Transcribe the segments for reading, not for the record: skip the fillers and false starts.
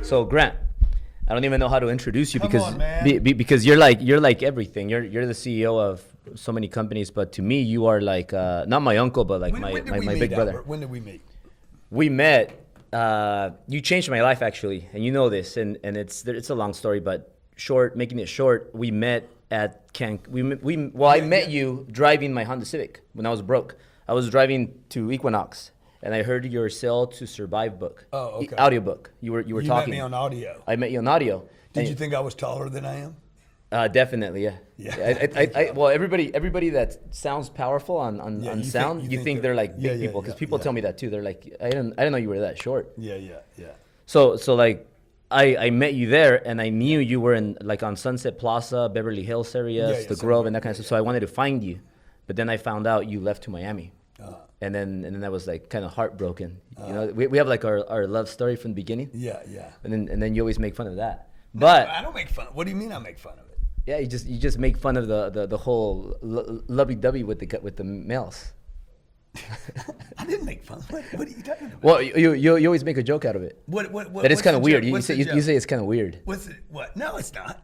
So Grant, I don't even know how to introduce you Come because on, man. Because you're like everything. You're the CEO of so many companies, but to me you are like not my uncle, but like my big brother. Albert? When did we meet? We met. You changed my life actually, and you know this, and it's a long story, but making it short. We met at I met you driving my Honda Civic when I was broke. I was driving to Equinox. And I heard your Sell to Survive book. Oh, okay. Audiobook. You were You talking. met me on audio. I met you on audio. Did you think I was taller than I am? Definitely, yeah. Yeah. Well, everybody that sounds powerful on sound, you think they're like big people, because people tell me that too. They're like, I didn't know you were that short. Yeah. So like, I met you there, and I knew you were in like on Sunset Plaza, Beverly Hills areas, the Grove, and that kind of stuff. So I wanted to find you, but then I found out you left to Miami. And then I was like kind of heartbroken. You know, we have like our love story from the beginning. Yeah. And then you always make fun of that. No, But I don't make fun. What do you mean I make fun of it? yeah, you just make fun of the whole lovey-dovey with the males. I didn't make fun. What are you talking about? Well, you always make a joke out of it. What? That it's kind of weird. You What's say the joke? it's kind of weird. What's it? What? No, it's not.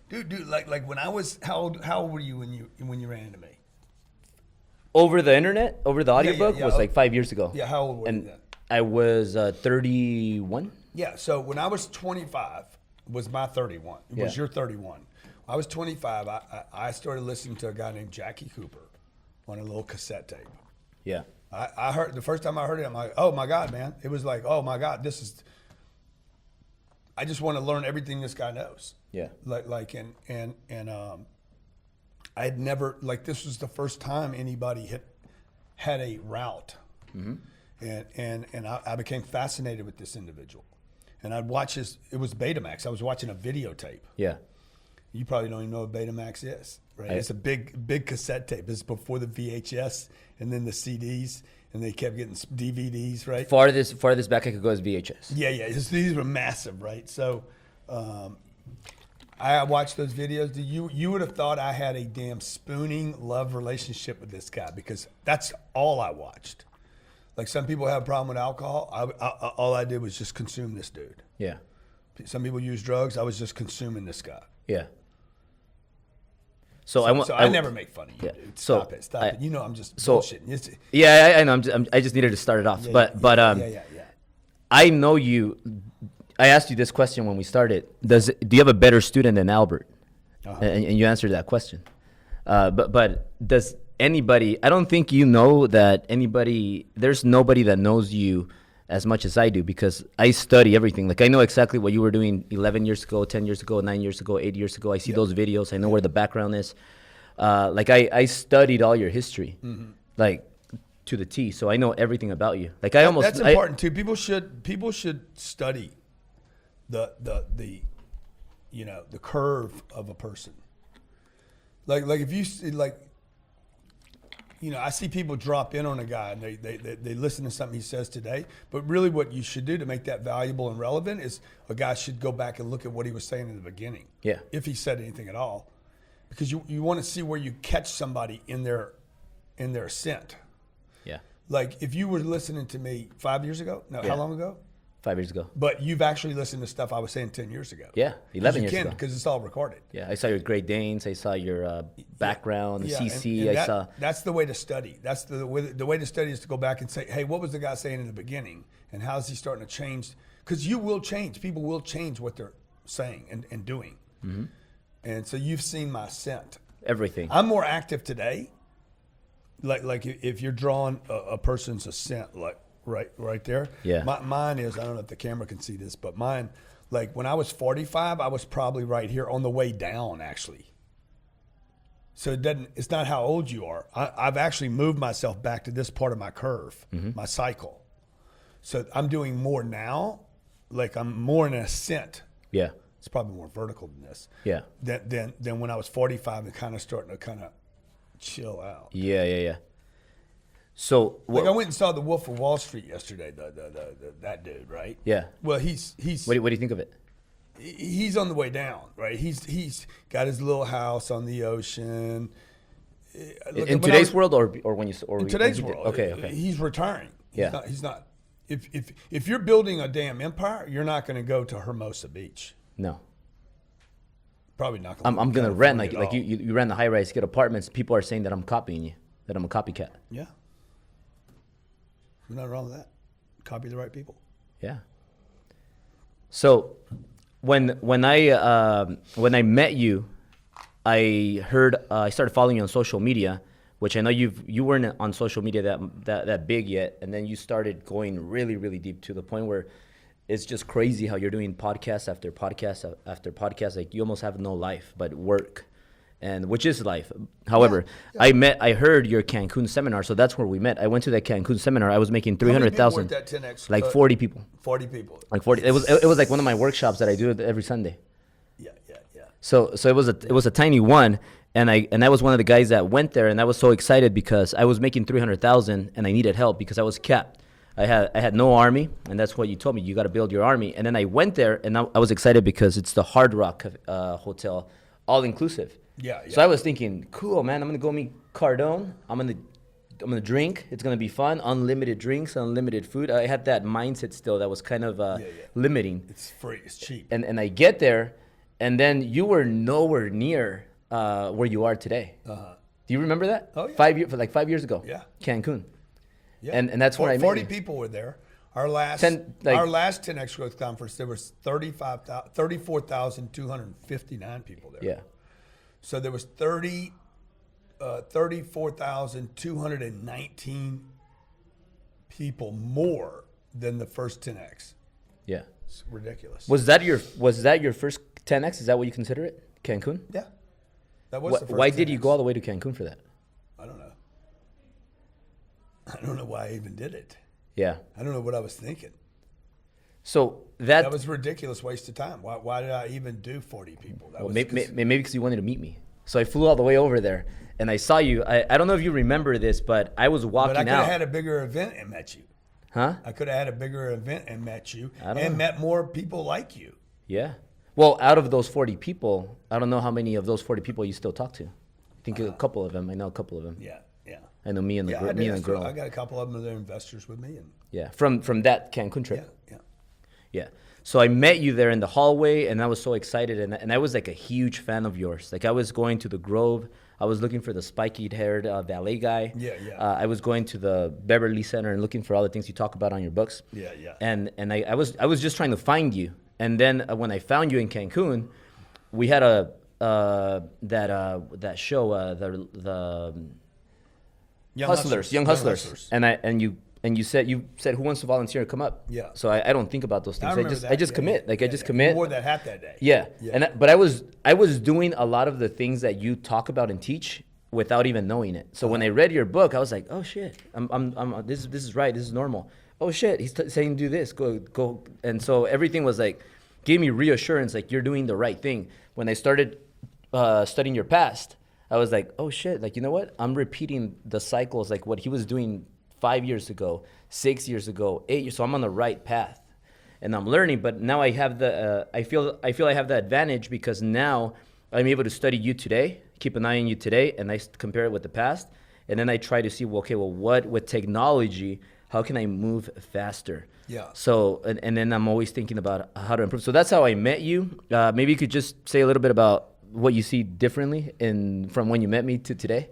Dude, like when I was how old were you when you ran into me? Over the internet, over the audiobook was like 5 years ago. Yeah, how old were you then? I was 31. Yeah, so when I was 25 was my 31. It was your 31. When I was 25, I started listening to a guy named Jackie Cooper on a little cassette tape. Yeah. I heard the first time I heard it, I'm like, oh my God, man. It was like, oh my God, I just want to learn everything this guy knows. Yeah. I had never, like, this was the first time anybody had a route. Mm-hmm. And I became fascinated with this individual. And I'd watch it was Betamax. I was watching a videotape. Yeah. You probably don't even know what Betamax is, right? It's a big cassette tape. It's before the VHS and then the CDs, and they kept getting DVDs, right? Farthest back I could go is VHS. Yeah. These were massive, right? So I watched those videos. You would have thought I had a damn spooning love relationship with this guy, because that's all I watched. Like, some people have a problem with alcohol. All I did was just consume this dude. Yeah. Some people use drugs. I was just consuming this guy. Yeah. So I never make fun of you, dude. Stop it. You know I'm just bullshitting. Yeah, I know. I just needed to start it off. Yeah. I know you. I asked you this question when we started. Do you have a better student than Albert? Uh-huh. And you answered that question. But does anybody? I don't think you know that anybody. There's nobody that knows you as much as I do, because I study everything. Like, I know exactly what you were doing 11 years ago, 10 years ago, 9 years ago, 8 years ago. I see those videos. I know where the background is. Like, I studied all your history, like, to the T. So I know everything about you. Like, that's important too. People should study the curve of a person. Like if you see, like, I see people drop in on a guy and they listen to something he says today, but really what you should do to make that valuable and relevant is a guy should go back and look at what he was saying in the beginning. Yeah. If he said anything at all, because you want to see where you catch somebody in their ascent. Yeah. Like, if you were listening to me 5 years ago, how long ago? 5 years ago. But you've actually listened to stuff I was saying 10 years ago. Yeah, 11 years ago. Because it's all recorded. Yeah, I saw your Great Danes. I saw your background, the CC. And that's the way to study. That's the way to study is to go back and say, hey, what was the guy saying in the beginning? And how is he starting to change? Because you will change. People will change what they're saying and doing. Mm-hmm. And so you've seen my ascent. Everything. I'm more active today. Like if you're drawing a person's ascent, like, right there. Yeah. Mine is, I don't know if the camera can see this, but mine, like, when I was 45, I was probably right here on the way down, actually. So it's not how old you are. I've actually moved myself back to this part of my curve, my cycle. So I'm doing more now, like I'm more in an ascent. Yeah. It's probably more vertical than this. Yeah. Than when I was 45 and kind of starting to chill out. Yeah. So, like, I went and saw The Wolf of Wall Street yesterday. That dude, right? Yeah. Well, he's. What do you think of it? he's on the way down, right? He's got his little house on the ocean. In today's world, or when you or in today's world, okay, he's retiring. Yeah, he's not. If you're building a damn empire, you're not going to go to Hermosa Beach. No. Probably not. I'm gonna rent like you rent the high rise, get apartments. People are saying that I'm copying you, that I'm a copycat. Yeah. There's nothing wrong with that. Copy the right people. Yeah. So when I met you, I heard I started following you on social media, which I know you weren't on social media that big yet, and then you started going really, really deep to the point where it's just crazy how you're doing podcast after podcast after podcast. Like you almost have no life but work, and which is life. However, yeah. I heard your Cancun seminar, so that's where we met. I went to that Cancun seminar. I was making 300,000. Like 40 people. 40 people. Like 40. It was like one of my workshops that I do every Sunday. Yeah. So it was a tiny one. And I was one of the guys that went there, and I was so excited because I was making 300,000 and I needed help because I was capped. I had no army, and that's what you told me. You got to build your army. And then I went there, and I was excited because it's the Hard Rock Hotel, all inclusive. Yeah. So I was thinking, cool, man. I'm gonna go meet Cardone. I'm gonna drink. It's gonna be fun. Unlimited drinks, unlimited food. I had that mindset still that was kind of limiting. It's free. It's cheap. And I get there, and then you were nowhere near where you are today. Do you remember that? Oh, yeah. 5 years ago. Yeah. Cancun. Yeah. And that's when I met 40 you. people were there. Our last 10X Growth Conference, there was 34,259 people there. Yeah. So there was 34,219 people more than the first 10X. Yeah. It's ridiculous. Was that your first 10X? Is that what you consider it? Cancun? Yeah. That was the first Why 10X. did you go all the way to Cancun for that? I don't know. I don't know why I even did it. Yeah. I don't know what I was thinking. So that was a ridiculous waste of time. Why did I even do 40 people? Maybe because you wanted to meet me. So I flew all the way over there, and I saw you. I don't know if you remember this, but I was walking out. But I could have had a bigger event and met you. Huh? I could have had a bigger event and met you and met more people like you. Yeah. Well, out of those 40 people, I don't know how many of those 40 people you still talk to. I think a couple of them. I know a couple of them. Yeah. I know me and the girl. I got a couple of them that are investors with me. From that Cancun trip. Yeah. So I met you there in the hallway, and I was so excited, and I was like a huge fan of yours. Like I was going to the Grove. I was looking for the spiky-haired valet guy. Yeah. I was going to the Beverly Center and looking for all the things you talk about on your books. Yeah. And I was just trying to find you. And then when I found you in Cancun, we had that show, the Young Hustlers. And you said who wants to volunteer, come up. Yeah. So I don't think about those things. I just commit. I just commit. You wore that hat that day. Yeah. But I was doing a lot of the things that you talk about and teach without even knowing it. So when I read your book, I was like, oh shit, this is right. This is normal. Oh shit, he's saying do this, go. And so everything was like, gave me reassurance, like you're doing the right thing. When I started studying your past, I was like, oh shit, like you know what? I'm repeating the cycles, like what he was doing 5 years ago, 6 years ago, 8 years. So I'm on the right path, and I'm learning. But now I have I feel I have the advantage because now I'm able to study you today, keep an eye on you today, and I compare it with the past, and then I try to see, what with technology, how can I move faster? Yeah. So and then I'm always thinking about how to improve. So that's how I met you. Maybe you could just say a little bit about what you see differently from when you met me to today.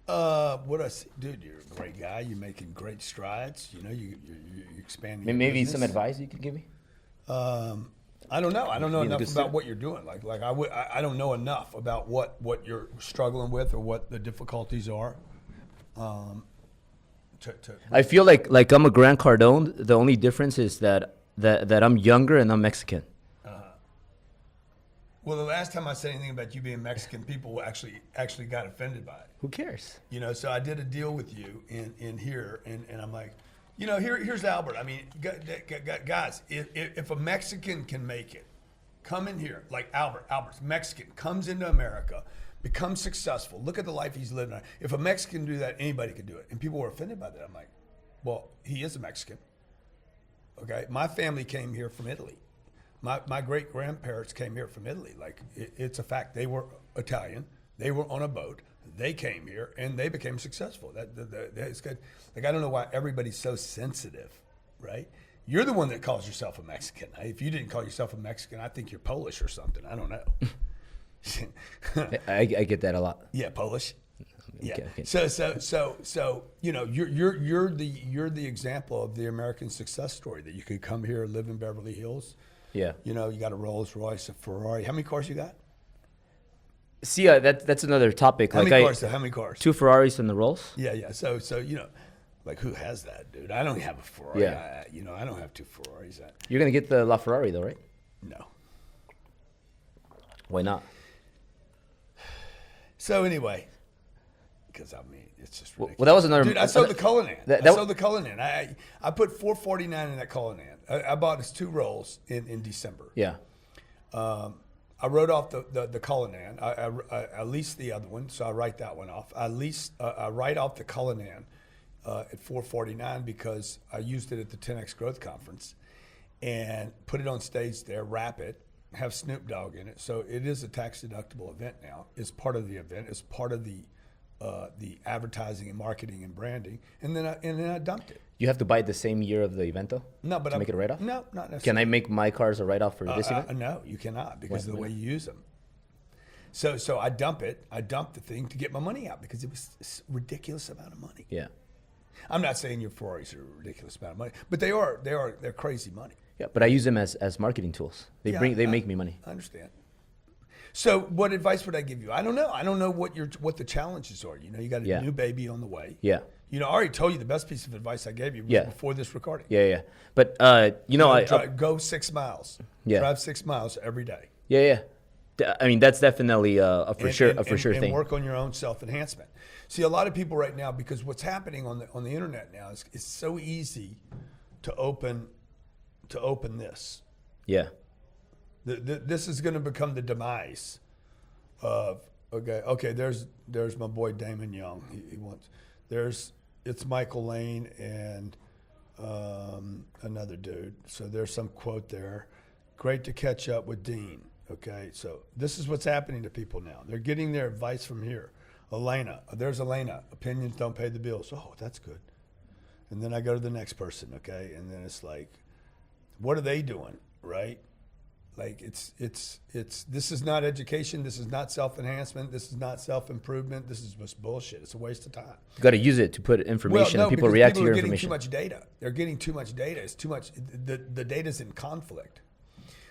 What I see, dude, you're a great guy. You're making great strides. You know, you're expanding. Maybe your business. some advice you could give me. I don't know. I don't know enough about what you're doing. I don't know enough about what you're struggling with or what the difficulties are. I feel like I'm a Grant Cardone. The only difference is that I'm younger and I'm Mexican. Well, the last time I said anything about you being Mexican, people actually got offended by it. Who cares? You know, so I did a deal with you in here, and I'm like, you know, here's Albert. I mean, guys, if a Mexican can make it, come in here, like Albert's Mexican, comes into America, becomes successful. Look at the life he's living. If a Mexican can do that, anybody can do it. And people were offended by that. I'm like, well, he is a Mexican. Okay, my family came here from Italy. My great grandparents came here from Italy. Like it's a fact. They were Italian. They were on a boat. They came here and they became successful. That's good. Like I don't know why everybody's so sensitive, right? You're the one that calls yourself a Mexican. If you didn't call yourself a Mexican, I think you're Polish or something. I don't know. I get that a lot. Yeah, Polish. Yeah. Okay. So you know, you're the example of the American success story that you could come here, live in Beverly Hills. Yeah. You know, you got a Rolls Royce, a Ferrari. How many cars you got? See, that's another topic. How like many cars? How many cars? 2 Ferraris and the Rolls. Yeah. So you know, like who has that, dude? I don't have a Ferrari. Yeah. I don't have 2 Ferraris. You're gonna get the LaFerrari though, right? No. Why not? So anyway, because I mean, it's just ridiculous. Well, that was another. Dude, I sold the Cullinan. I sold the Cullinan. I put $449 in that Cullinan. I bought his 2 Rolls in December. Yeah. I wrote off the Cullinan. I leased the other one, so I write that one off. I write off the Cullinan at $449 because I used it at the 10X Growth Conference and put it on stage there, wrap it, have Snoop Dogg in it. So it is a tax deductible event now. It's part of the event. It's part of the advertising and marketing and branding. And then I dumped it. You have to buy it the same year of the event though? No, but to make it a write-off? No, not necessarily. Can I make my cars a write-off for this event? No, you cannot because of the way you use them. So I dump it. I dump the thing to get my money out because it was a ridiculous amount of money. Yeah. I'm not saying your Ferraris are a ridiculous amount of money, but they're crazy money. Yeah, but I use them as marketing tools. They make me money. I understand. So what advice would I give you? I don't know. I don't know what the challenges are. You know, you got a new baby on the way. Yeah. You know, I already told you the best piece of advice I gave you was before this recording. Yeah. But I go 6 miles. Yeah. Drive 6 miles every day. Yeah. I mean, that's definitely a for sure thing. And work on your own self-enhancement. See, a lot of people right now, because what's happening on the internet now is it's so easy to open this. Yeah. This is going to become the demise of okay. There's my boy Damon Young. He wants. It's Michael Lane and another dude. So there's some quote there. Great to catch up with Dean. Okay, so this is what's happening to people now. They're getting their advice from here. There's Elena. Opinions don't pay the bills. Oh, that's good. And then I go to the next person. Okay, and then it's like, what are they doing, right? Like it's this is not education. This is not self-enhancement. This is not self-improvement. This is just bullshit. It's a waste of time. You got to use it to put information and people react to your information. People are getting too much data. They're getting too much data. It's too much. The data's in conflict.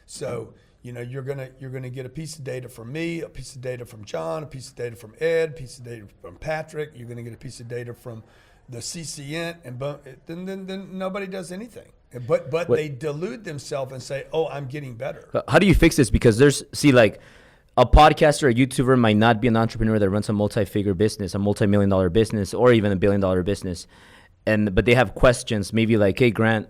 So, you know, you're gonna get a piece of data from me, a piece of data from John, a piece of data from Ed, a piece of data from Patrick. You're gonna get a piece of data from the CCN, and then nobody does anything. But they delude themselves and say, "Oh, I'm getting better." How do you fix this? Because like a podcaster, a YouTuber might not be an entrepreneur that runs a multi-figure business, a multi-million-dollar business, or even a billion-dollar business. But they have questions, maybe like, "Hey Grant,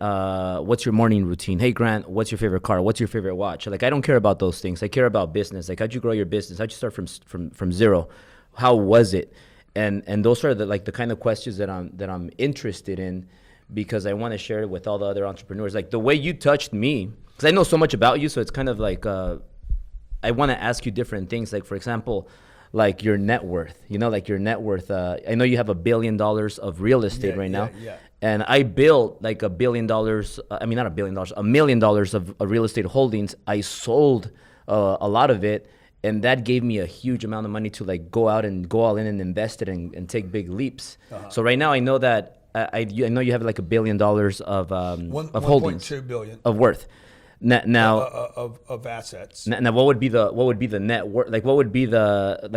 what's your morning routine? Hey Grant, what's your favorite car? What's your favorite watch?" Like, I don't care about those things. I care about business. Like, how'd you grow your business? How'd you start from zero? How was it? And those are the kind of questions that I'm interested in, because I want to share it with all the other entrepreneurs. Like the way you touched me, because I know so much about you, so it's kind of like I want to ask you different things. Like, for example, like your net worth. You know, like your net worth. I know you have $1 billion of real estate right now. Yeah. And I built like $1 billion. I mean, not $1 billion. $1 million of real estate holdings. I sold a lot of it. And that gave me a huge amount of money to like go out and go all in and invest it and take big leaps. Uh-huh. So right now I know that I know you have like $1 billion of holdings, 1.2 billion of worth. Now of assets. Now what would be the net worth? Like what would be the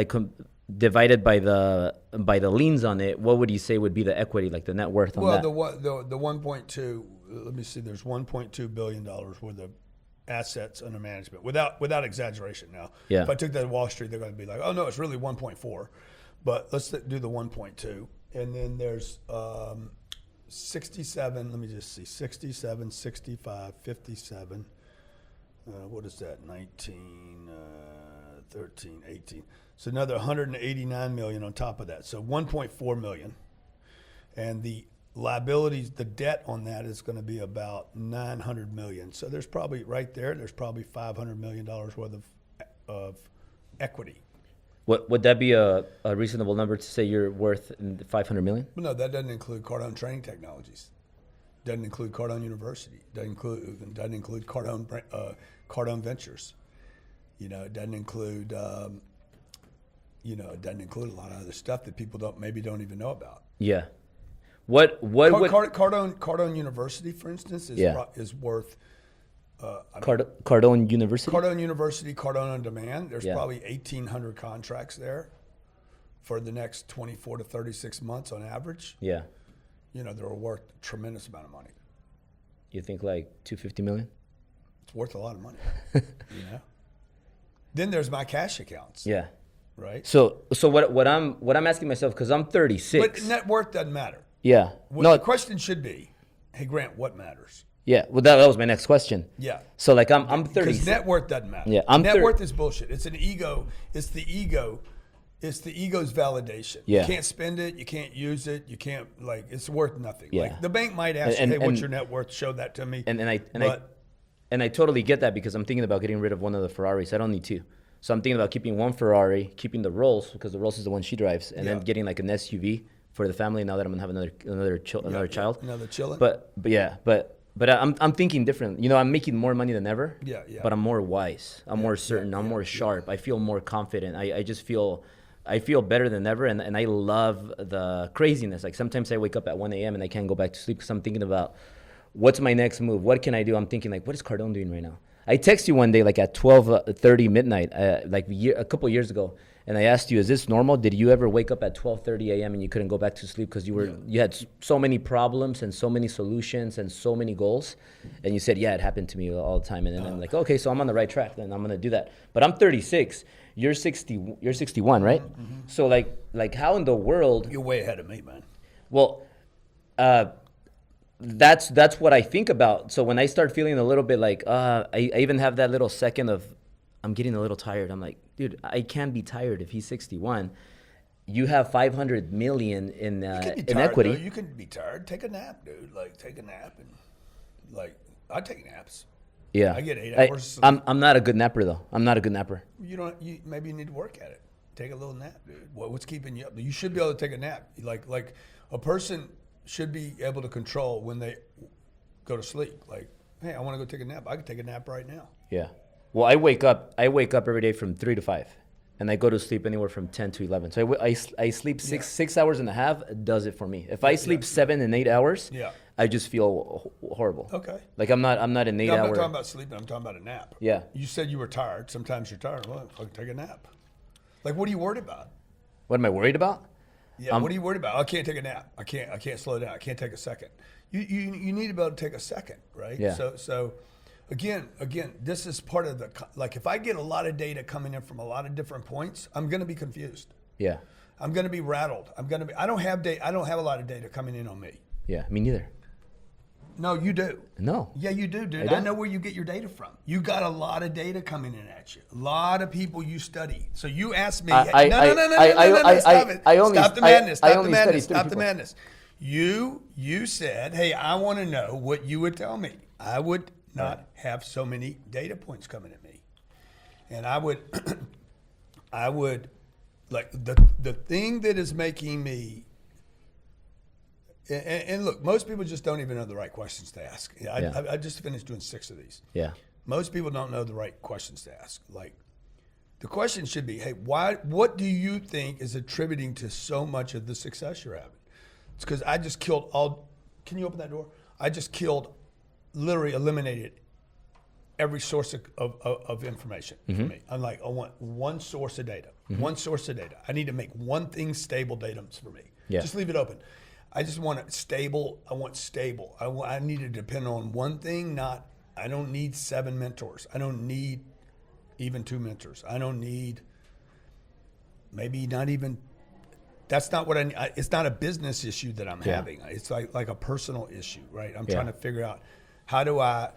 divided by the liens on it? What would you say would be the equity, like the net worth on that? Well, the 1.2. Let me see. There's $1.2 billion worth of assets under management, without exaggeration. Now, if I took that to Wall Street, they're going to be like, "Oh no, it's really 1.4." But let's do the 1.2, and then there's 67. Let me just see: 67, 65, 57. What is that? 19, 13, 18. So another 189 million on top of that. So 1.4 million, and the liabilities, the debt on that is going to be about 900 million. So there's probably right there. There's probably $500 million worth of equity. What would that be a reasonable number to say you're worth 500 million? No, that doesn't include Cardone Training Technologies. Doesn't include Cardone University. Doesn't include Cardone Ventures. You know, it doesn't include. It doesn't include a lot of other stuff that people don't even know about. Yeah. What would Cardone University, for instance, is worth. Cardone University? Cardone University, Cardone On Demand. There's probably 1,800 contracts there for the next 24 to 36 months on average. Yeah. You know, they're worth a tremendous amount of money. You think like 250 million? It's worth a lot of money. You know. Then there's my cash accounts. Yeah. Right. So what I'm asking myself, because I'm 36. But net worth doesn't matter. Yeah. The question should be, hey Grant, what matters? Yeah. Well, that was my next question. Yeah. So like I'm 36. Because net worth doesn't matter. Yeah. Net worth is bullshit. It's an ego. It's the ego. It's the ego's validation. Yeah. You can't spend it. You can't use it. You can't it's worth nothing. Yeah. Like the bank might ask you, hey, what's your net worth? Show that to me. And I totally get that, because I'm thinking about getting rid of one of the Ferraris. I don't need two. So I'm thinking about keeping one Ferrari, keeping the Rolls, because the Rolls is the one she drives, and then getting like an SUV for the family. Now that I'm gonna have another child. Another chillin'. But I'm thinking different. You know, I'm making more money than ever. Yeah. But I'm more wise. I'm more certain. I'm more sharp. I feel more confident. I just feel better than ever, and I love the craziness. Like sometimes I wake up at 1 a.m. and I can't go back to sleep because I'm thinking about what's my next move. What can I do? I'm thinking like, what is Cardone doing right now? I text you one day like at 12:30 midnight, a couple years ago, and I asked you, "Is this normal? Did you ever wake up at 12:30 a.m. and you couldn't go back to sleep because you had so many problems and so many solutions and so many goals?" And you said, "Yeah, it happened to me all the time." And then I'm like, "Okay, so I'm on the right track. Then I'm gonna do that." But I'm 36. You're 60. You're 61, right? Mm-hmm. So like how in the world? You're way ahead of me, man. Well, that's what I think about. So when I start feeling a little bit like, I even have that little second of, I'm getting a little tired. I'm like, dude, I can't be tired if he's 61. You have 500 million in equity. Though. You can be tired. Take a nap, dude. Like take a nap I take naps. Yeah, I get 8 hours. I'm not a good napper though. I'm not a good napper. Maybe you need to work at it. Take a little nap, dude. What's keeping you up? You should be able to take a nap. Like a person should be able to control when they go to sleep. Like, hey, I want to go take a nap. I can take a nap right now. Yeah. Well, I wake up every day from 3 to 5, and I go to sleep anywhere from 10 to 11. So I sleep six hours and a half. It does it for me. If I sleep 7 and 8 hours, I just feel horrible. Okay. Like I'm not an 8 hour. I'm not talking about sleeping. I'm talking about a nap. Yeah. You said you were tired. Sometimes you're tired. Well, fucking take a nap. Like, what are you worried about? What am I worried about? Yeah, what are you worried about? I can't take a nap. I can't slow down. I can't take a second. You need to be able to take a second, right? Yeah. So again, this is part of like if I get a lot of data coming in from a lot of different points, I'm going to be confused. Yeah. I'm going to be rattled. I don't have a lot of data coming in on me. Yeah, me neither. No, you do. No. Yeah, you do, dude. I know where you get your data from. You got a lot of data coming in at you. A lot of people you study. So you ask me, no, stop it. Stop the madness. Stop the madness. You said, hey, I want to know what you would tell me. I would not have so many data points coming at me. And I would like the thing that is making me. And look, most people just don't even know the right questions to ask. I just finished doing 6 of these. Yeah. Most people don't know the right questions to ask. Like, the question should be, hey, what do you think is attributing to so much of the success you're having? It's because I just killed can you open that door? I just literally eliminated every source of information for me. I'm like, I want one source of data. One source of data. I need to make one thing stable data for me. Yeah. Just leave it open. I just want it stable. I want stable. I need to depend on one thing, I don't need 7 mentors. I don't need even 2 mentors. I don't need maybe not even, that's not what I need. It's not a business issue that I'm having. It's like a personal issue, right? I'm trying to figure out how do I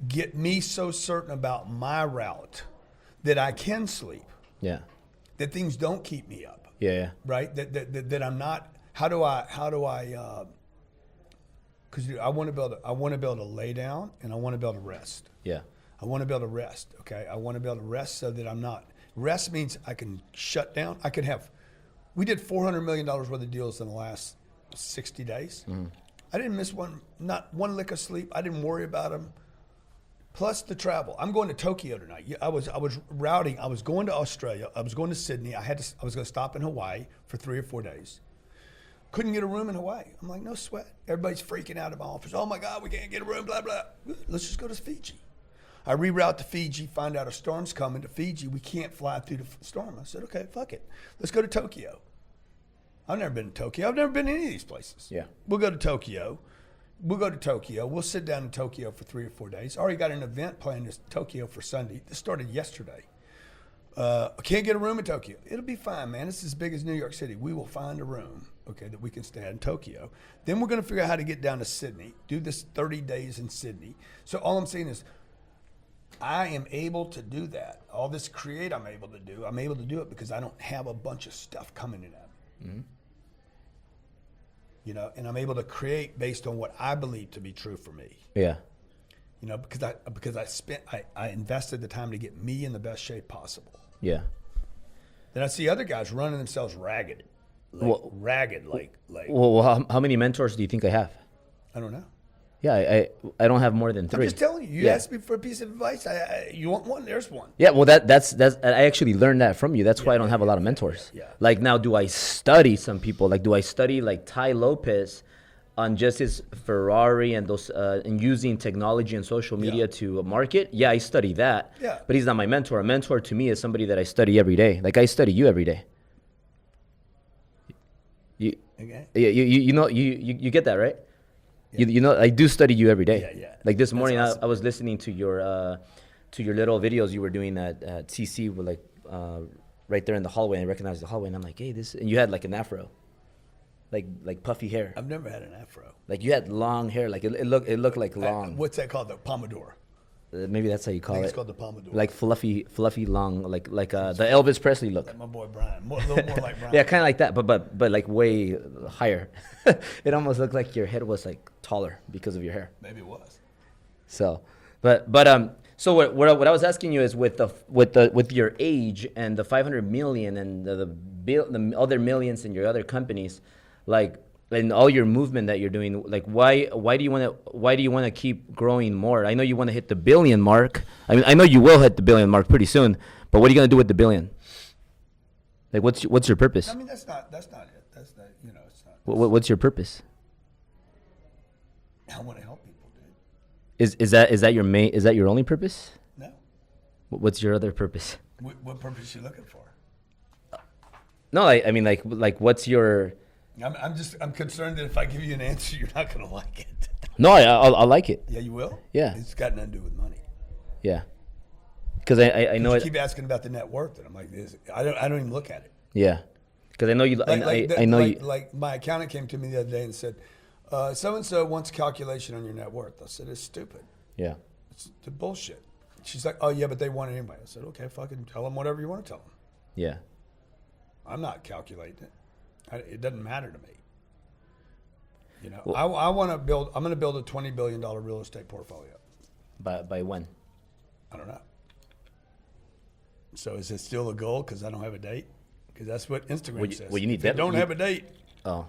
get me so certain about my route that I can sleep. Yeah. That things don't keep me up. Yeah. Right? That I'm not. How do I because I want to be able to lay down, and I want to be able to rest. Yeah. I want to be able to rest. Okay. I want to be able to rest so that I'm not. Rest means I can shut down. I could have. We did $400 million worth of deals in the last 60 days. Mm-hmm. I didn't miss not one lick of sleep. I didn't worry about them. Plus the travel. I'm going to Tokyo tonight. I was routing. I was going to Australia. I was going to Sydney. I was going to stop in Hawaii for 3 or 4 days. Couldn't get a room in Hawaii. I'm like, no sweat. Everybody's freaking out at my office. Oh my God, we can't get a room, blah, blah. Let's just go to Fiji. I reroute to Fiji, find out a storm's coming to Fiji. We can't fly through the storm. I said, okay, fuck it. Let's go to Tokyo. I've never been to Tokyo. I've never been to any of these places. Yeah. We'll go to Tokyo. We'll sit down in Tokyo for 3 or 4 days. I already got an event planned in Tokyo for Sunday. This started yesterday. I can't get a room in Tokyo. It'll be fine, man. It's as big as New York City. We will find a room, okay, that we can stay in Tokyo. Then we're going to figure out how to get down to Sydney, do this 30 days in Sydney. So all I'm saying is I am able to do that. All this create I'm able to do. I'm able to do it because I don't have a bunch of stuff coming in at me. Mm-hmm. You know, and I'm able to create based on what I believe to be true for me. Yeah. You know, because I invested the time to get me in the best shape possible. Yeah. Then I see other guys running themselves ragged. Well, how many mentors do you think I have? I don't know. Yeah, I don't have more than 3. I'm just telling you. You asked me for a piece of advice. You want one? There's one. Yeah, well, that's I actually learned that from you. That's why I don't have a lot of mentors. Yeah. Like now, do I study some people? Like, do I study like Tai Lopez on just his Ferrari and those and using technology and social media to market? Yeah, I study that. Yeah. But he's not my mentor. A mentor to me is somebody that I study every day. Like I study you every day. You know you get that, right? Yeah. You know, I do study you every day. Yeah. Like this morning, awesome. I was listening to your little videos you were doing at CC with like right there in the hallway. And I recognized the hallway, and I'm like, hey, this. And you had like an afro, like puffy hair. I've never had an afro. Like you had long hair. Like it looked like long. What's that called? The pomodoro. Maybe that's how you call it. It's called the pomodoro. Like fluffy long, like the Elvis Presley look. Like my boy Brian, a little more like Brian. Yeah, kind of like that, but like way higher. It almost looked like your head was like taller because of your hair. Maybe it was. So, so what I was asking you is with your age and the 500 million and the other millions in your other companies, like. And all your movement that you're doing, like why do you want to keep growing more? I know you want to hit the billion mark. I mean, I know you will hit the billion mark pretty soon. But what are you gonna do with the billion? Like, what's your purpose? I mean, that's not it. That's not, you know, it's not. What's your purpose? I want to help people, dude. Is that your main? Is that your only purpose? No. What's your other purpose? What purpose are you looking for? No, I mean like what's your? I'm concerned that if I give you an answer, you're not going to like it. No, I'll like it. Yeah, you will? Yeah. It's got nothing to do with money. Yeah. Because I know you keep asking about the net worth, and I'm like, I don't even look at it. Yeah. Because I know you. I know you. Like my accountant came to me the other day and said, so and so wants a calculation on your net worth. I said, it's stupid. Yeah. It's bullshit. She's like, oh yeah, but they want it anyway. I said, okay, fucking tell them whatever you want to tell them. Yeah. I'm not calculating it. It doesn't matter to me. You know, well, I'm going to build a $20 billion real estate portfolio. By when? I don't know. So is it still a goal because I don't have a date? Because that's what Instagram says. Well, you need if you don't have a date. Oh.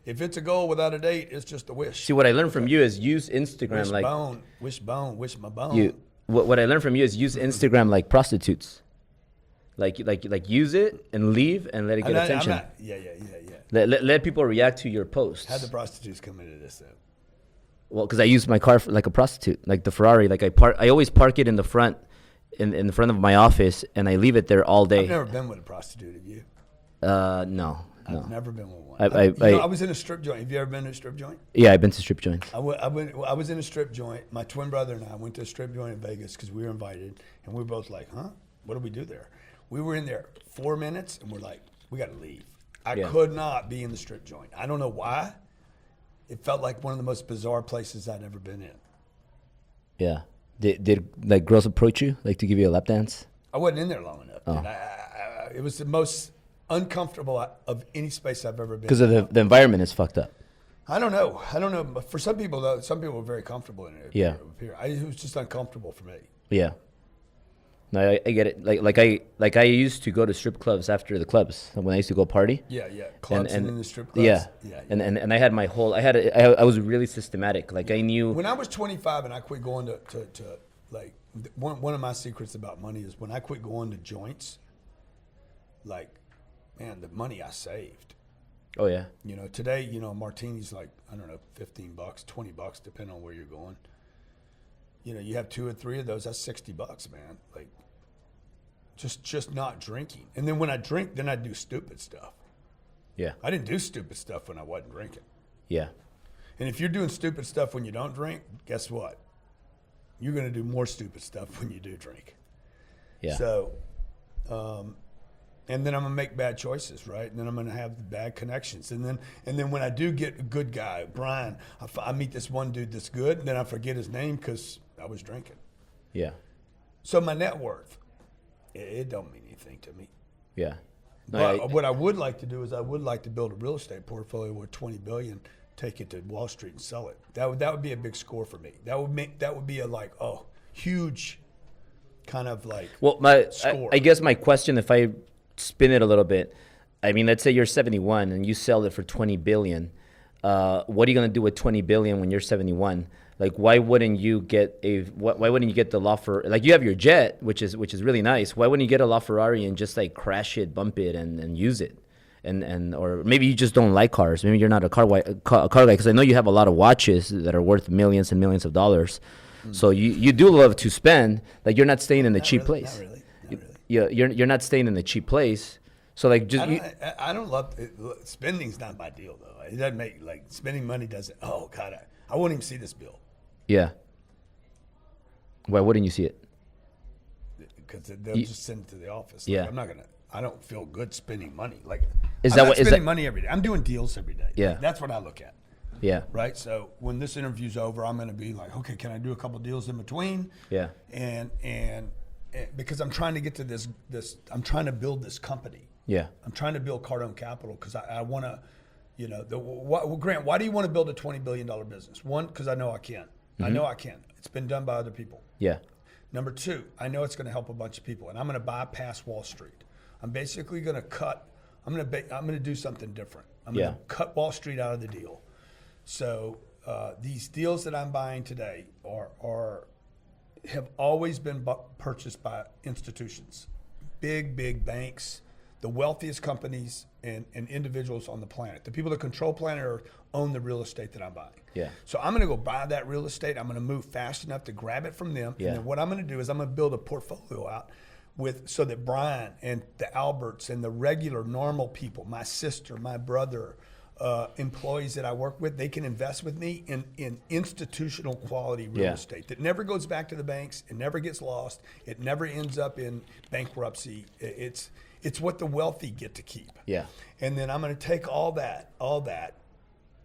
If it's a goal without a date, it's just a wish. See, what I learned from you is use Instagram wish my bone. What I learned from you is use Instagram like prostitutes. Like use it and leave and let it get attention. Yeah. Let people react to your posts. How'd the prostitutes come into this though? Well, because I use my car like a prostitute, like the Ferrari. Like I always park it in the front, in front of my office, and I leave it there all day. I've never been with a prostitute. Have you? No. I've never been with one. I was in a strip joint. Have you ever been to a strip joint? Yeah, I've been to strip joints. I was in a strip joint. My twin brother and I went to a strip joint in Vegas because we were invited, and we were both like, "Huh? What do we do there?" We were in there 4 minutes, and we're like, "We got to leave." I could not be in the strip joint. I don't know why. It felt like one of the most bizarre places I'd ever been in. Yeah. Did like girls approach you like to give you a lap dance? I wasn't in there long enough. Oh. It was the most uncomfortable of any space I've ever been. Because of the environment is fucked up. I don't know. But for some people, though, some people are very comfortable in it. Yeah. It was just uncomfortable for me. Yeah. No, I get it. Like I used to go to strip clubs after the clubs when I used to go party. Yeah. Clubs and in the strip clubs. Yeah. And I had my whole. I was really systematic. Like I knew. When I was 25 and I quit going to like one of my secrets about money is when I quit going to joints. Like, man, the money I saved. Oh yeah. You know, today, you know, martini's like, I don't know, $15, $20, depending on where you're going. You know, you have 2 or 3 of those, that's $60, man. Like, just not drinking. And then when I drink, then I do stupid stuff. Yeah. I didn't do stupid stuff when I wasn't drinking. Yeah. And if you're doing stupid stuff when you don't drink, guess what? You're going to do more stupid stuff when you do drink. Yeah. So, and then I'm gonna make bad choices, right? And then I'm gonna have bad connections. And then when I do get a good guy, Brian, I meet this one dude that's good, and then I forget his name because I was drinking. Yeah. So my net worth, it don't mean anything to me. Yeah. No, but what I would like to do is I would like to build a real estate portfolio with $20 billion, take it to Wall Street and sell it. That would be a big score for me. That would be a huge kind of like score. I guess my question, if I spin it a little bit, I mean, let's say you're 71 and you sell it for 20 billion. What are you going to do with 20 billion when you're 71? Like, why wouldn't you get why wouldn't you get the like you have your jet, which is really nice. Why wouldn't you get a LaFerrari and just like crash it, bump it, and use it? And or maybe you just don't like cars. Maybe you're not a car guy, because I know you have a lot of watches that are worth millions and millions of dollars. So you do love to spend. Like, you're not staying in the cheap place. Not really. You're not staying in the cheap place. So like, just I don't love it. Spending's not my deal though. It doesn't make like spending money doesn't. Oh God, I won't even see this bill. Yeah. Why wouldn't you see it? Because they'll just send it to the office. Like, Yeah. I don't feel good spending money. Like, Is I'm that not what- is spending that- money every day? I'm doing deals every day. Yeah. Like, that's what I look at. Yeah. Right. So when this interview's over, I'm going to be like, okay, can I do a couple deals in between? Yeah. And because I'm trying to get to this, I'm trying to build this company. Yeah. I'm trying to build Cardone Capital because I want to, you know, Grant, why do you want to build a $20 billion business? One, because I know I can. I know I can. It's been done by other people. Yeah. Number 2, I know it's going to help a bunch of people, and I'm going to bypass Wall Street. I'm basically going to cut. I'm going to do something different. I'm going to cut Wall Street out of the deal. So these deals that I'm buying today have always been purchased by institutions, big banks, the wealthiest companies and individuals on the planet. The people that control planet Earth own the real estate that I'm buying. Yeah. So I'm going to go buy that real estate. I'm going to move fast enough to grab it from them. Yeah. And then what I'm going to do is I'm going to build a portfolio out so that Brian and the Alberts and the regular normal people, my sister, my brother, employees that I work with, they can invest with me in institutional quality real estate that never goes back to the banks. It never gets lost. It never ends up in bankruptcy. It's what the wealthy get to keep. Yeah. And then I'm going to take all that,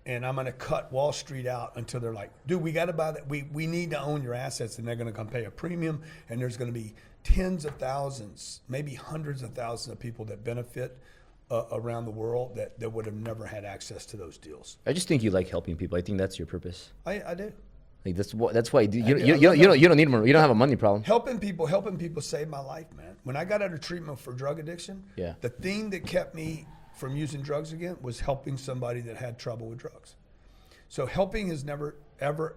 and I'm going to cut Wall Street out until they're like, dude, we got to buy that. We need to own your assets, and they're going to come pay a premium, and there's going to be tens of thousands, maybe hundreds of thousands of people that benefit around the world that would have never had access to those deals. I just think you like helping people. I think that's your purpose. I do. Like that's why you don't need more. You don't have a money problem. Helping people saved my life, man. When I got out of treatment for drug addiction, the thing that kept me from using drugs again was helping somebody that had trouble with drugs. So helping has never, ever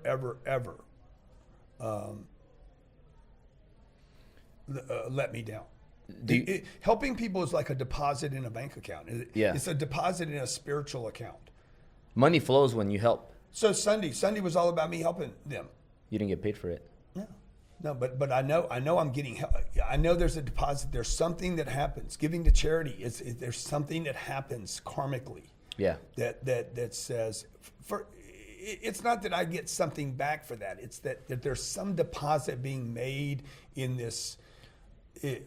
let me down. Helping people is like a deposit in a bank account. It's a deposit in a spiritual account. Money flows when you help. So Sunday was all about me helping them. You didn't get paid for it. No, but I know I'm getting help. I know there's a deposit. There's something that happens. Giving to charity there's something that happens karmically. Yeah. That says it's not that I get something back for that. It's that there's some deposit being made in this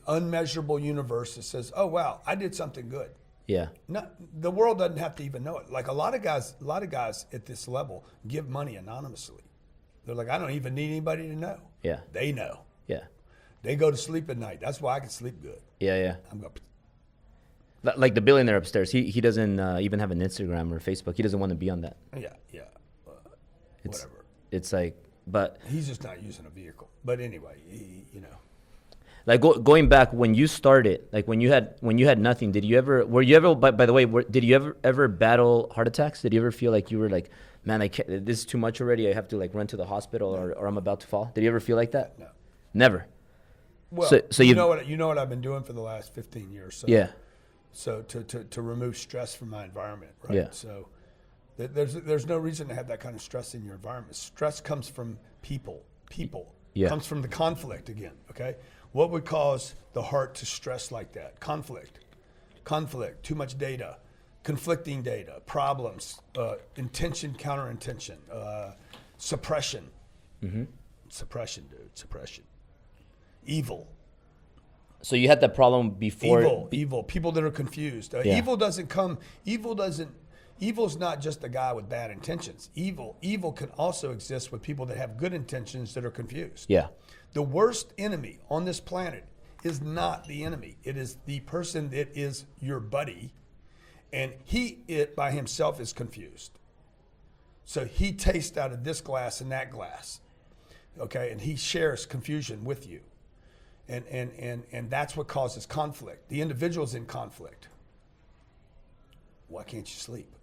unmeasurable universe that says, oh wow, I did something good. Yeah. The world doesn't have to even know it. Like a lot of guys at this level give money anonymously. They're like, I don't even need anybody to know. Yeah. They know. Yeah. They go to sleep at night. That's why I can sleep good. Yeah. I'm going. Like the billionaire upstairs, he doesn't even have an Instagram or Facebook. He doesn't want to be on that. Yeah. Whatever. It's like, but he's just not using a vehicle. But anyway, like going back when you started, like when you had nothing, did you ever? Were you ever? By the way, did you ever battle heart attacks? Did you ever feel like you were like, man, I can't, this is too much already. I have to like run to the hospital, or I'm about to fall. Did you ever feel like that? No. Never. Well, so you know what I've been doing for the last 15 years. So, yeah. So to remove stress from my environment, right? Yeah. So there's no reason to have that kind of stress in your environment. Stress comes from people. Yeah. Comes from the conflict again. Okay. What would cause the heart to stress like that? Conflict, too much data, conflicting data, problems, intention, counter-intention, suppression. Mm-hmm. Suppression, dude, suppression. Evil. So you had that problem before. Evil. People that are confused. Yeah. Evil's not just a guy with bad intentions. Evil can also exist with people that have good intentions that are confused. Yeah. The worst enemy on this planet is not the enemy. It is the person that is your buddy, and it by himself is confused. So he tastes out of this glass and that glass, okay, and he shares confusion with you, and that's what causes conflict. The individual's in conflict. Why can't you sleep?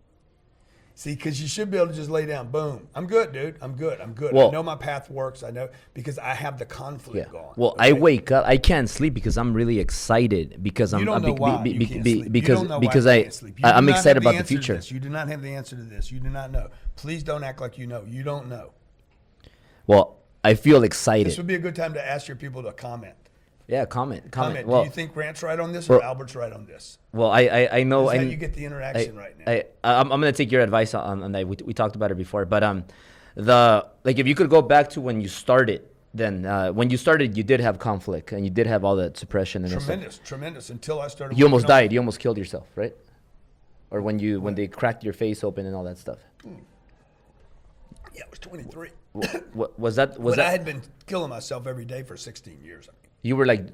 See, because you should be able to just lay down. Boom. I'm good, dude. I'm good. Well, I know my path works. I know because I have the conflict going. Well, okay? I wake up. I can't sleep because I'm really excited because you don't know why you can't sleep. Because you don't know why you can't sleep. I'm excited about the future. You do not have the answer to this. You do not know. Please don't act like you know. You don't know. Well, I feel excited. This would be a good time to ask your people to comment. Yeah, comment. Well, do you think Grant's right on this or Albert's right on this? Well, I know. That's how you get the interaction right now. I'm gonna take your advice on that. We talked about it before, but if you could go back to when you started, then when you started, you did have conflict and you did have all that suppression and tremendous until I started. You almost died. You almost killed yourself, right? Or when they cracked your face open and all that stuff. Yeah, I was 23. Was that? I had been killing myself every day for 16 years. You were like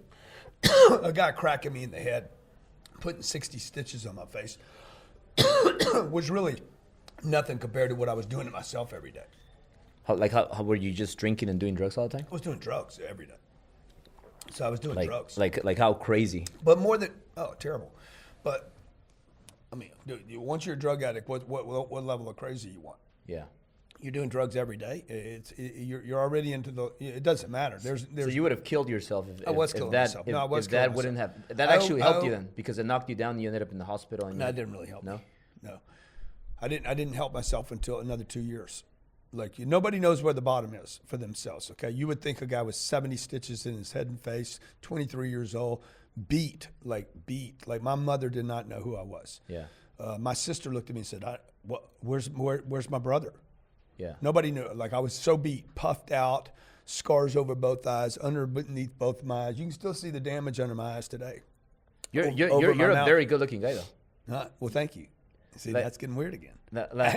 a guy cracking me in the head, putting 60 stitches on my face, was really nothing compared to what I was doing to myself every day. How were you just drinking and doing drugs all the time? I was doing drugs every day. So I was doing drugs. Like how crazy? But more than terrible. But I mean, dude, once you're a drug addict, what level of crazy you want? Yeah. You're doing drugs every day. You're already into the. It doesn't matter. There's. So you would have killed yourself if I was killing myself. No, I was if killing that myself. wouldn't have. That actually helped you then because it knocked you down. And you ended up in the hospital. And no, it didn't really help. No. No, I didn't help myself until another 2 years. Like nobody knows where the bottom is for themselves. Okay, you would think a guy with 70 stitches in his head and face, 23 years old, beat. Like my mother did not know who I was. Yeah. My sister looked at me and said, "Where's my brother?" Yeah. Nobody knew. Like I was so beat, puffed out, scars over both eyes, underneath both my eyes. You can still see the damage under my eyes today. You're a very good looking guy though. Well, thank you. See, that's getting weird again.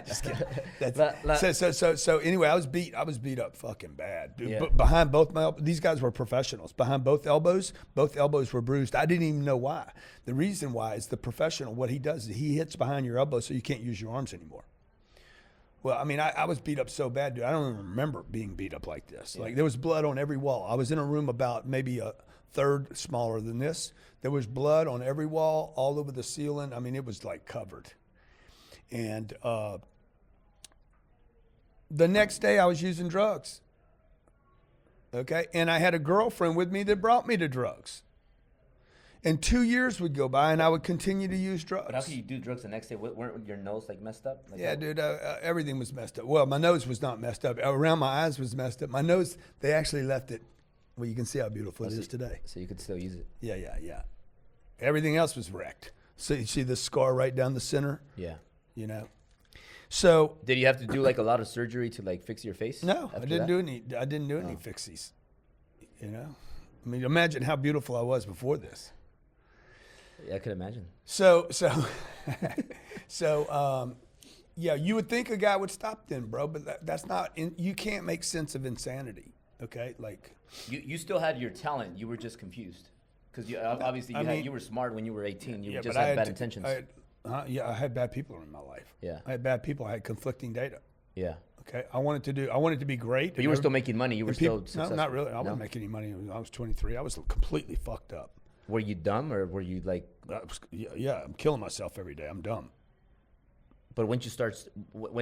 Just kidding. So anyway, I was beat up fucking bad. Yeah. But behind both these guys were professionals. Behind both elbows were bruised. I didn't even know why. The reason why is the professional. What he does is he hits behind your elbow so you can't use your arms anymore. Well, I mean, I was beat up so bad, dude. I don't even remember being beat up like this. Yeah. Like there was blood on every wall. I was in a room about maybe a third smaller than this. There was blood on every wall, all over the ceiling. I mean, it was like covered. And the next day I was using drugs. Okay. And I had a girlfriend with me that brought me to drugs. And 2 years would go by and I would continue to use drugs. But how could you do drugs the next day? Weren't your nose like messed up? Like yeah, dude, everything was messed up. Well, my nose was not messed up. Around my eyes was messed up. My nose, they actually left it. Well, you can see how beautiful it is today. So you could still use it. Yeah. Everything else was wrecked. So you see the scar right down the center? Yeah. You know? So did you have to do like a lot of surgery to like fix your face? No, I didn't do any fixies. You know? I mean, imagine how beautiful I was before this. Yeah, I could imagine. So, yeah, you would think a guy would stop then, bro, but that's not. You can't make sense of insanity. Okay, like you still had your talent. You were just confused. Because you obviously you were smart when you were 18. You just but had bad intentions. I had bad people in my life. Yeah. I had bad people. I had conflicting data. Yeah. Okay. I wanted to be great. But you were still making money. You were still successful. No, not really. I wasn't making any money. I was 23. I was completely fucked up. Were you dumb or were you like? Yeah, I'm killing myself every day. I'm dumb. But when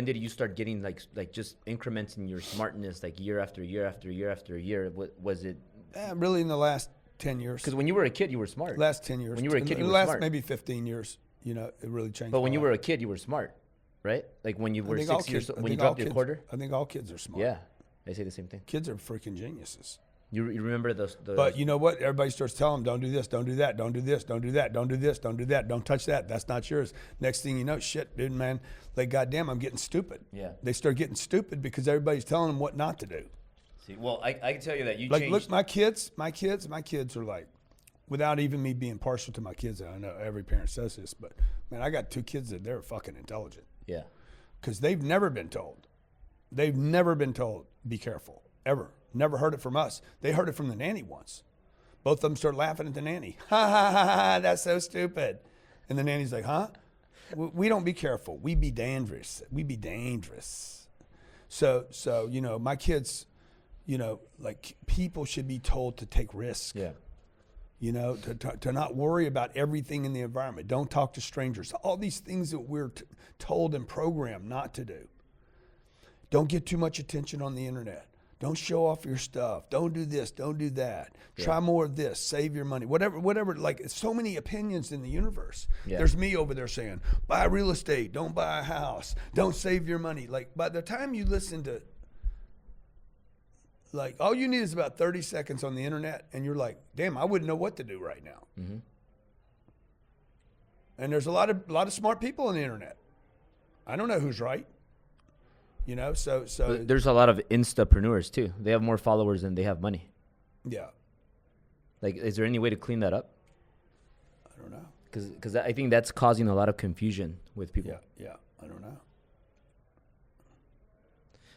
did you start getting like just increments in your smartness, like year after year after year after year? What was it? Really, in the last 10 years. Because when you were a kid, you were smart. Last 10 years. When you were a kid, you were last smart. Maybe 15 years. You know, it really changed. But when you were a kid, you were smart, right? Like when you were 6 years old, when you dropped your quarter. I think all kids are smart. Yeah, I say the same thing. Kids are freaking geniuses. You remember those? But you know what? Everybody starts telling them, don't do this, don't do that, don't do this, don't do that, don't do this, don't do that, don't touch that. That's not yours. Next thing you know, shit, dude, man, like, goddamn, I'm getting stupid. Yeah. They start getting stupid because everybody's telling them what not to do. See, well, I can tell you that you like, changed. look, my kids are like, without even me being partial to my kids, and I know every parent says this, but man, I got 2 kids that they're fucking intelligent. Yeah. Because they've never been told. They've never been told, be careful, ever. Never heard it from us. They heard it from the nanny once. Both of them started laughing at the nanny. Ha, ha, ha, ha, that's so stupid. And the nanny's like, huh? We don't be careful. We be dangerous. We be dangerous. So you know, my kids, you know, like, people should be told to take risks. Yeah. You know, to not worry about everything in the environment. Don't talk to strangers. All these things that we're told and programmed not to do. Don't get too much attention on the internet. Don't show off your stuff. Don't do this. Don't do that. Yeah. Try more of this. Save your money. Whatever. Like, so many opinions in the universe. Yeah. There's me over there saying, buy real estate. Don't buy a house. Don't save your money. Like, by the time you listen to, like, all you need is about 30 seconds on the internet, and you're like, damn, I wouldn't know what to do right now. Mm-hmm. And there's a lot of smart people on the internet. I don't know who's right. You know, so but there's a lot of instapreneurs too. They have more followers than they have money. Yeah. Like, is there any way to clean that up? I don't know. Because I think that's causing a lot of confusion with people. Yeah. I don't know.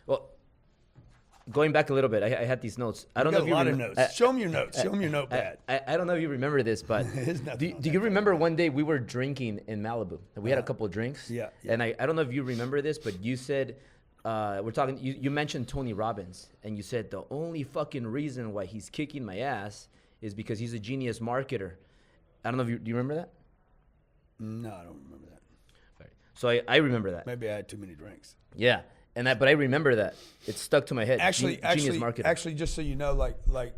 Well, going back a little bit, I had these notes. I don't know if you remember. Notes. Show them your notes. Show them your notepad. I don't know if you remember this, but do you remember one day we were drinking in Malibu? We had a couple of drinks. Yeah. And I don't know if you remember this, but you said, we're talking, you mentioned Tony Robbins, and you said the only fucking reason why he's kicking my ass is because he's a genius marketer. I don't know if do you remember that? No, I don't remember that. Right. So I remember that. Maybe I had too many drinks. Yeah. But I remember that. It stuck to my head. Actually, genius marketer. Actually, just so you know, like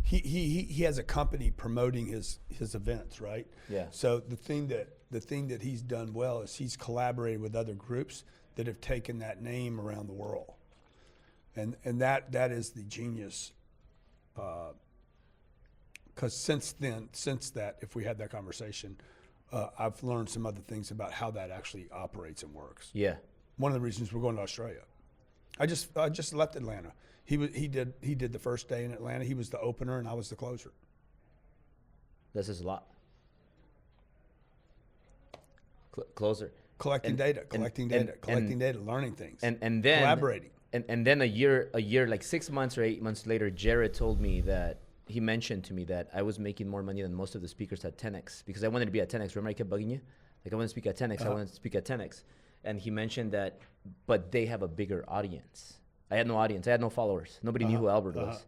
he has a company promoting his events, right? Yeah. So the thing that he's done well is he's collaborated with other groups that have taken that name around the world, and that is the genius. Because since that, if we had that conversation, I've learned some other things about how that actually operates and works. Yeah. One of the reasons we're going to Australia. I just left Atlanta. He did the first day in Atlanta. He was the opener and I was the closer. This is a lot. Closer. Collecting data, learning things, and then collaborating. And then a year, like 6 months or 8 months later, Jared told me that he mentioned to me that I was making more money than most of the speakers at 10X because I wanted to be at 10X. Remember I kept bugging you? Like, I want to speak at 10X. I want to speak at 10X. And he mentioned that, but they have a bigger audience. I had no audience. I had no followers. Nobody knew who Albert was.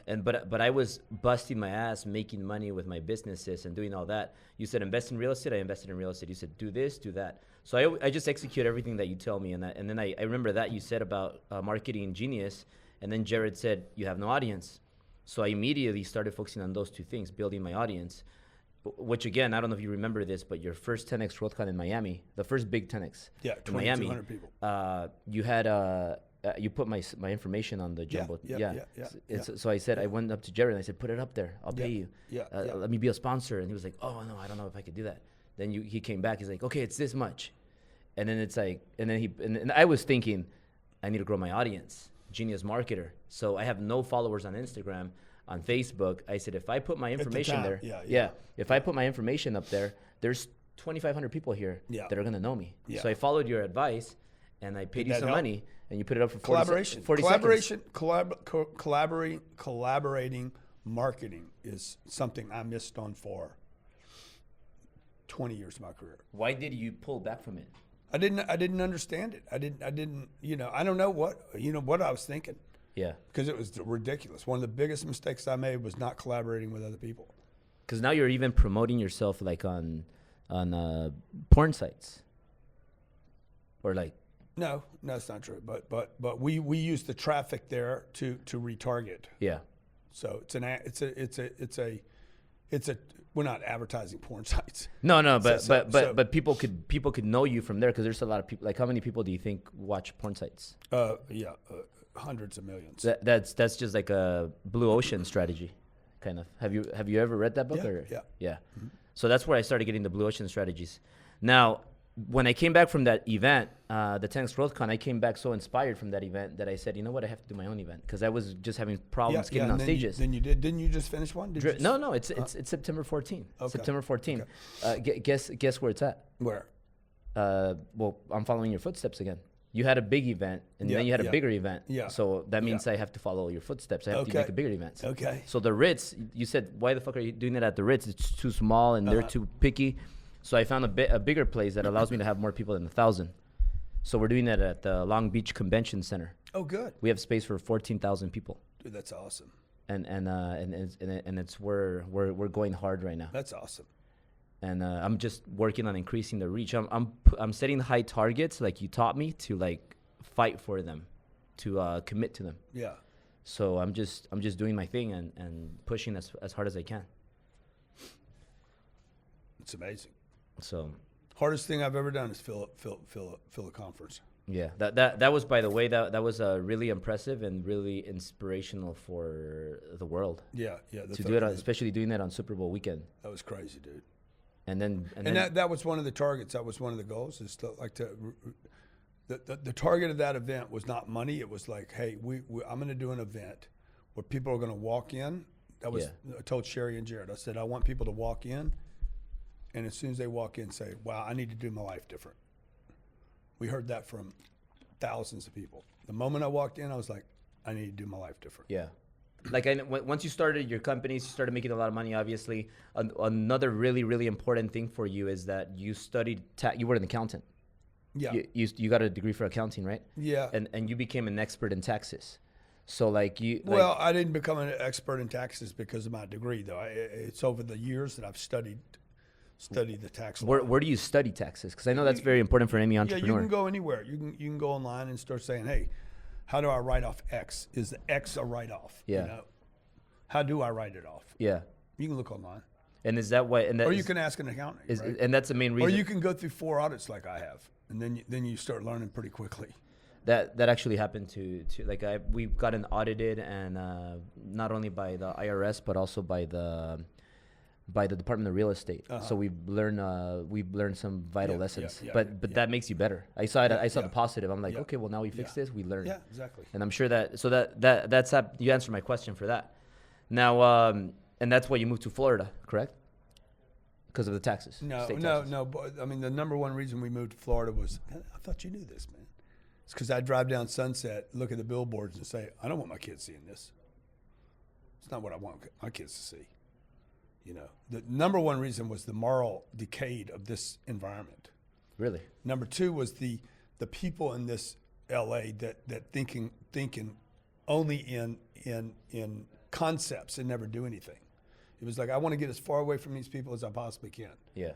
But I was busting my ass, making money with my businesses and doing all that. You said invest in real estate. I invested in real estate. You said do this, do that. So I just execute everything that you tell me. And then I remember that you said about marketing genius. And then Jared said you have no audience. So I immediately started focusing on those 2 things, building my audience. Which again, I don't know if you remember this, but your first 10X WorldCon in Miami, the first big 10X in Miami, 2,200 people. You had you put my information on the jumbo. So I said, I went up to Jared and I said, put it up there. I'll pay you. Let me be a sponsor. And he was like, oh no, I don't know if I could do that. Then he came back. He's like, okay, it's this much. And then it's like, and I was thinking, I need to grow my audience, genius marketer. So I have no followers on Instagram. On Facebook, I said, if I put my information there, if I put my information up there, there's 2,500 people here that are going to know me. So I followed your advice, and I paid you some money, and you put it up for 40 seconds. Collaborating marketing is something I missed on for 20 years of my career. Why did you pull back from it? I didn't understand it. I didn't, I don't know what I was thinking. Yeah. Because it was ridiculous. One of the biggest mistakes I made was not collaborating with other people. Because now you're even promoting yourself like on porn sites. Or like. No, that's not true. But we use the traffic there to retarget. Yeah. So we're not advertising porn sites. No, but people could know you from there because there's a lot of people. Like, how many people do you think watch porn sites? Hundreds of millions. That's just like a blue ocean strategy, kind of. Have you ever read that book? Yeah. Mm-hmm. So that's where I started getting the blue ocean strategies. Now, when I came back from that event, the 10X Growth Con, I came back so inspired from that event that I said, you know what, I have to do my own event because I was just having problems getting on stages. Then you did. Didn't you just finish one? No, it's September 14th. Okay. September 14th. Okay. Guess where it's at? Where? Well, I'm following your footsteps again. You had a big event, and then you had a bigger event. Yeah. So that means I have to follow your footsteps. I have to make a bigger event. Okay. So the Ritz, you said, why the fuck are you doing it at the Ritz? It's too small, and they're too picky. So I found a bigger place that allows me to have more people than 1,000. So we're doing that at the Long Beach Convention Center. Oh, good. We have space for 14,000 people. Dude, that's awesome. And it's we're going hard right now. That's awesome. And I'm just working on increasing the reach. I'm setting high targets like you taught me to like fight for them, to commit to them. Yeah. So I'm just doing my thing and pushing as hard as I can. It's amazing. So hardest thing I've ever done is fill a conference. Yeah, that was, by the way, that was really impressive and really inspirational for the world. Yeah. To do it, especially doing that on Super Bowl weekend. That was crazy, dude. And then that was one of the targets. That was one of the goals. Is to the target of that event was not money. It was like, hey, I'm going to do an event where people are going to walk in. I told Sherry and Jared. I said I want people to walk in. And as soon as they walk in, say, wow, I need to do my life different. We heard that from thousands of people. The moment I walked in, I was like, I need to do my life different. Yeah. Like once you started your companies, you started making a lot of money, obviously. Another really, really important thing for you is that you studied, you were an accountant. Yeah. You got a degree for accounting, right? Yeah. And you became an expert in taxes. So like you. Well, I didn't become an expert in taxes because of my degree, though. It's over the years that I've studied the tax law. Where do you study taxes? Because I know that's very important for any entrepreneur. Yeah, you can go anywhere. You can go online and start saying, hey, how do I write off X? Is the X a write-off? Yeah. You know? How do I write it off? Yeah. You can look online. And is that why? Or you can ask an accountant. Right? And that's the main reason. Or you can go through 4 audits like I have, and then you start learning pretty quickly. That actually happened to like we've gotten audited, and not only by the IRS but also by the Department of Real Estate. So we've learned some vital lessons. But that makes you better. I saw the positive. I'm like, okay, well now we fix this, we learn. Yeah, exactly. And I'm sure that's you answered my question for that. Now and that's why you moved to Florida, correct? Because of the taxes. No. But, I mean, the number one reason we moved to Florida was, I thought you knew this, man. It's because I drive down Sunset, look at the billboards, and say, I don't want my kids seeing this. It's not what I want my kids to see. You know, the number one reason was the moral decay of this environment. Really? Number 2 was the people in this LA that thinking only in concepts and never do anything. It was like, I want to get as far away from these people as I possibly can. Yeah.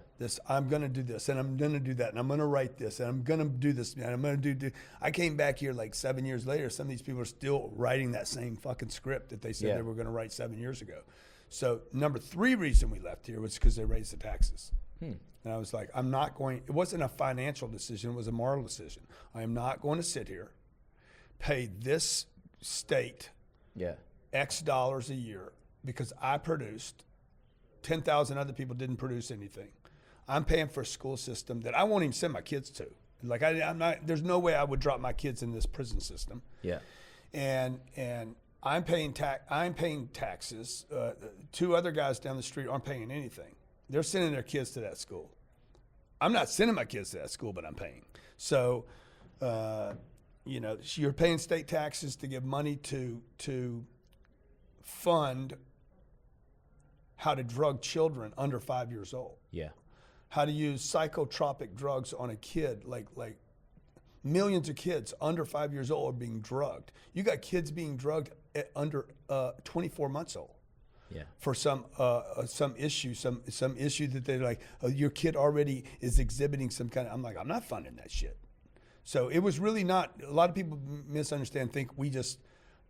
I'm going to do this, and I'm going to do that, and I'm going to write this, and I'm going to do this, and I'm going to do. I came back here like 7 years later. Some of these people are still writing that same fucking script that they said they were going to write 7 years ago. So number 3 reason we left here was because they raised the taxes. And I was like, I'm not going, it wasn't a financial decision, it was a moral decision. I am not going to sit here, pay this state X dollars a year because I produced, 10,000 other people didn't produce anything. I'm paying for a school system that I won't even send my kids to. Like I'm not, there's no way I would drop my kids in this prison system. Yeah. And I'm paying taxes. 2 other guys down the street aren't paying anything. They're sending their kids to that school. I'm not sending my kids to that school, but I'm paying. So, you're paying state taxes to give money to fund how to drug children under 5 years old. Yeah. How to use psychotropic drugs on a kid, like millions of kids under 5 years old are being drugged. You got kids being drugged at under 24 months old. Yeah. For some issue that they're like, oh, your kid already is exhibiting some kind of. I'm like, I'm not funding that shit. So it was really not. A lot of people misunderstand. Think we just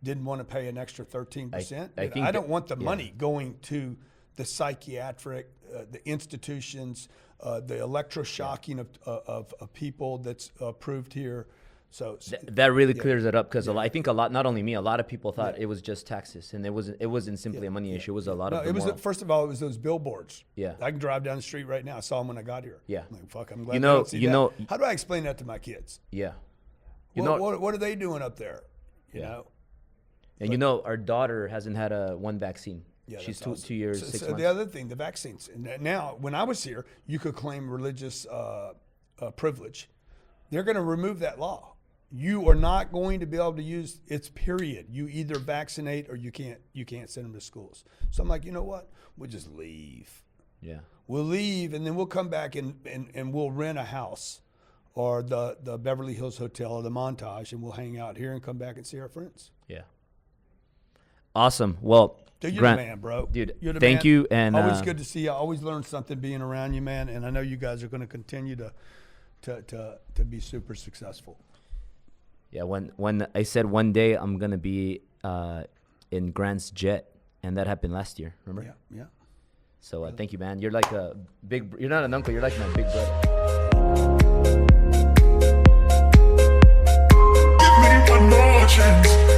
didn't want to pay an extra 13%. I don't want the money going to the psychiatric, the institutions, the electroshocking of people that's approved here. So that really clears it up, because I think a lot, not only me, a lot of people thought it was just taxes, and it wasn't simply a money issue. It was a lot of. It was first of all, it was those billboards. Yeah, I can drive down the street right now. I saw them when I got here. Yeah, I'm like, fuck, I'm glad. I don't see that. How do I explain that to my kids? Yeah, what are they doing up there? You know. And our daughter hasn't had one vaccine. Yeah, she's awesome. 2 years, 6 months. The other thing, the vaccines. Now, when I was here, you could claim religious privilege. They're going to remove that law. You are not going to be able to use it's period. You either vaccinate or you can't send them to schools. So I'm like, you know what? We'll just leave. Yeah. We'll leave, and then we'll come back and we'll rent a house or the Beverly Hills Hotel or the Montage, and we'll hang out here and come back and see our friends. Yeah. Awesome. Well, dude, you're Grant, the man, bro. Dude, you're the thank man. you. And always good to see you. I always learn something being around you, man. And I know you guys are going to continue to be super successful. Yeah, when I said one day I'm gonna be in Grant's jet, and that happened last year. Remember? Yeah. So thank you, man. You're like a big. You're not an uncle. You're like my big brother. Give me one more chance.